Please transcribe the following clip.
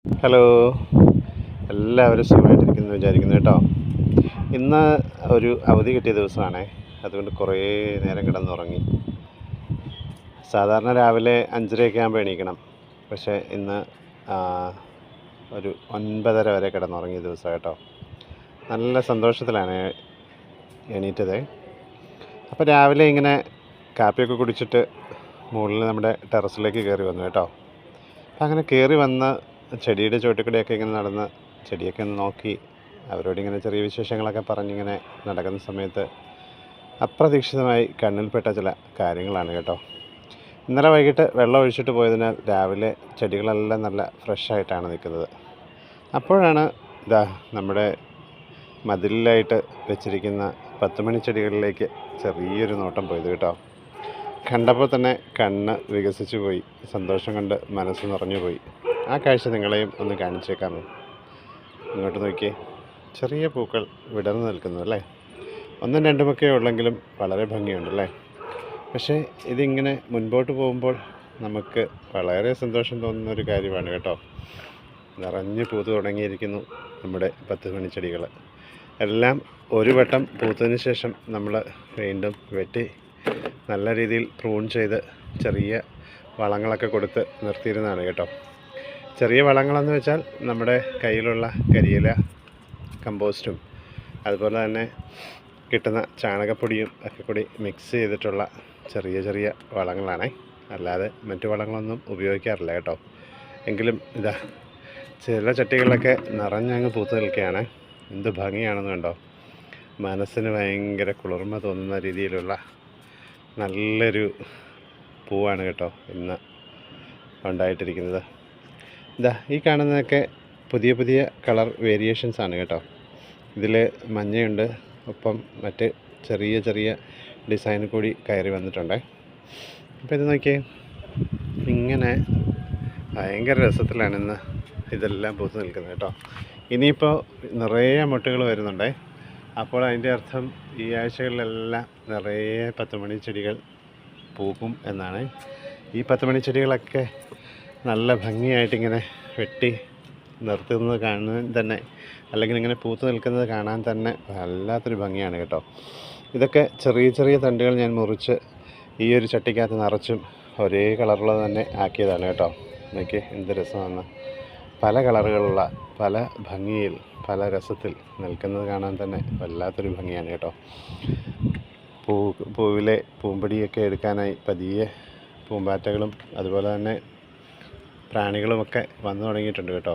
Hello, എല്ലാവരും സുഖമായിട്ടിരിക്കുന്നു വിചാരിക്കുന്നു കേട്ടോ. ഇന്ന് ഒരു അവധി കിട്ടിയ ദിവസമാണേ. അതുകൊണ്ട് കുറേ നേരം കിടന്നുറങ്ങി. സാധാരണ രാവിലെ 5:30 ആകുമ്പോൾ എണീക്കണം. പക്ഷേ ഇന്ന് ഒരു 9:30 വരെ കിടന്നുറങ്ങിയ ദിവസമാണ് കേട്ടോ. നല്ല സന്തോഷത്തിലാണ് എണീറ്റത്. അപ്പോൾ രാവിലെ ഇങ്ങനെ കാപ്പിയൊക്കെ കുടിച്ചിട്ട് മുകളിൽ നമ്മുടെ ടെറസിലേക്ക് കയറി വന്നു കേട്ടോ. അപ്പം അങ്ങനെ കയറി വന്ന് ചെടിയുടെ ചുവട്ടിൽ ഇങ്ങനെ നടന്ന് ചെടിയൊക്കെ ഒന്ന് നോക്കി അവരോടിങ്ങനെ ചെറിയ വിശേഷങ്ങളൊക്കെ പറഞ്ഞിങ്ങനെ നടക്കുന്ന സമയത്ത് അപ്രതീക്ഷിതമായി കണ്ണിൽപ്പെട്ട ചില കാര്യങ്ങളാണ് കേട്ടോ. ഇന്നലെ വൈകിട്ട് വെള്ളം ഒഴിച്ചിട്ട് പോയതിനാൽ രാവിലെ ചെടികളെല്ലാം നല്ല ഫ്രഷായിട്ടാണ് നിൽക്കുന്നത്. അപ്പോഴാണ് നമ്മുടെ മതിലിലായിട്ട് വെച്ചിരിക്കുന്ന 10 മണി ചെടികളിലേക്ക് ചെറിയൊരു നോട്ടം പോയത് കേട്ടോ. കണ്ടപ്പോൾ തന്നെ കണ്ണ് വികസിച്ചു പോയി, സന്തോഷം കൊണ്ട് മനസ്സ് നിറഞ്ഞു പോയി. ആ കാഴ്ച നിങ്ങളെയും ഒന്ന് കാണിച്ചേക്കാമോ? ഇങ്ങോട്ട് നോക്കിയേ, ചെറിയ പൂക്കൾ വിടർന്നു നിൽക്കുന്നു അല്ലേ. 1ഉം 2ഉമൊക്കെ ഉള്ളെങ്കിലും വളരെ ഭംഗിയുണ്ടല്ലേ. പക്ഷേ ഇതിങ്ങനെ മുൻപോട്ട് പോകുമ്പോൾ നമുക്ക് വളരെ സന്തോഷം തോന്നുന്ന ഒരു കാര്യമാണ് കേട്ടോ. നിറഞ്ഞ് പൂത്ത് തുടങ്ങിയിരിക്കുന്നു നമ്മുടെ 10 മണി ചെടികൾ എല്ലാം. ഒരു വട്ടം പൂത്തതിന് ശേഷം നമ്മൾ വീണ്ടും വെട്ടി നല്ല രീതിയിൽ പ്രൂൺ ചെയ്ത് ചെറിയ വളങ്ങളൊക്കെ കൊടുത്ത് നിർത്തിയിരുന്നതാണ് കേട്ടോ. ചെറിയ വളങ്ങളെന്ന് വെച്ചാൽ നമ്മുടെ കയ്യിലുള്ള കരിയില, കമ്പോസ്റ്റും അതുപോലെ തന്നെ കിട്ടുന്ന ചാണകപ്പൊടിയും ഒക്കെ കൂടി മിക്സ് ചെയ്തിട്ടുള്ള ചെറിയ ചെറിയ വളങ്ങളാണ്. അല്ലാതെ മറ്റു വളങ്ങളൊന്നും ഉപയോഗിക്കാറില്ല കേട്ടോ. എങ്കിലും ചില ചട്ടികളിലൊക്കെ നിറഞ്ഞങ്ങ് പൂത്ത് നിൽക്കുകയാണ്. എന്ത് ഭംഗിയാണെന്ന് കണ്ടോ. മനസ്സിന് ഭയങ്കര കുളിർമ തോന്നുന്ന രീതിയിലുള്ള നല്ലൊരു പൂവാണ് കേട്ടോ ഇന്ന് ഉണ്ടായിട്ടിരിക്കുന്നത്. ഈ കാണുന്നതൊക്കെ പുതിയ പുതിയ കളർ വേരിയേഷൻസാണ് കേട്ടോ. ഇതിൽ മഞ്ഞയുണ്ട്, ഒപ്പം മറ്റ് ചെറിയ ചെറിയ ഡിസൈൻ കൂടി കയറി വന്നിട്ടുണ്ട്. അപ്പോൾ ഇത് നോക്കിയേ, ഇങ്ങനെ ഭയങ്കര രസത്തിലാണ് ഇന്ന് ഇതെല്ലാം പൂത്ത് നിൽക്കുന്നത് കേട്ടോ. ഇനിയിപ്പോൾ നിറയെ മുട്ടുകൾ വരുന്നുണ്ട്. അപ്പോൾ അതിൻ്റെ അർത്ഥം ഈ ആഴ്ചകളിലെല്ലാം നിറയെ 10 മണി ചെടികൾ പൂക്കും എന്നാണ്. ഈ 10 മണി ചെടികളൊക്കെ നല്ല ഭംഗിയായിട്ടിങ്ങനെ വെട്ടി നിർത്തുന്നത് കാണാൻ തന്നെ, അല്ലെങ്കിൽ ഇങ്ങനെ പൂത്ത് നിൽക്കുന്നത് കാണാൻ തന്നെ വല്ലാത്തൊരു ഭംഗിയാണ് കേട്ടോ. ഇതൊക്കെ ചെറിയ ചെറിയ തണ്ടുകൾ ഞാൻ മുറിച്ച് ഈ ഒരു ചട്ടിക്കകത്ത് നിറച്ചും ഒരേ കളറുള്ളത് തന്നെ ആക്കിയതാണ് കേട്ടോ. നോക്കി എന്ത് രസമാണ്. പല കളറുകളുള്ള, പല ഭംഗിയിൽ, പല രസത്തിൽ നിൽക്കുന്നത് കാണാൻ തന്നെ വല്ലാത്തൊരു ഭംഗിയാണ് കേട്ടോ. പൂവിലെ പൂമ്പൊടിയൊക്കെ എടുക്കാനായി പതിയെ പൂമ്പാറ്റകളും അതുപോലെ തന്നെ പ്രാണികളുമൊക്കെ വന്നു തുടങ്ങിയിട്ടുണ്ട് കേട്ടോ.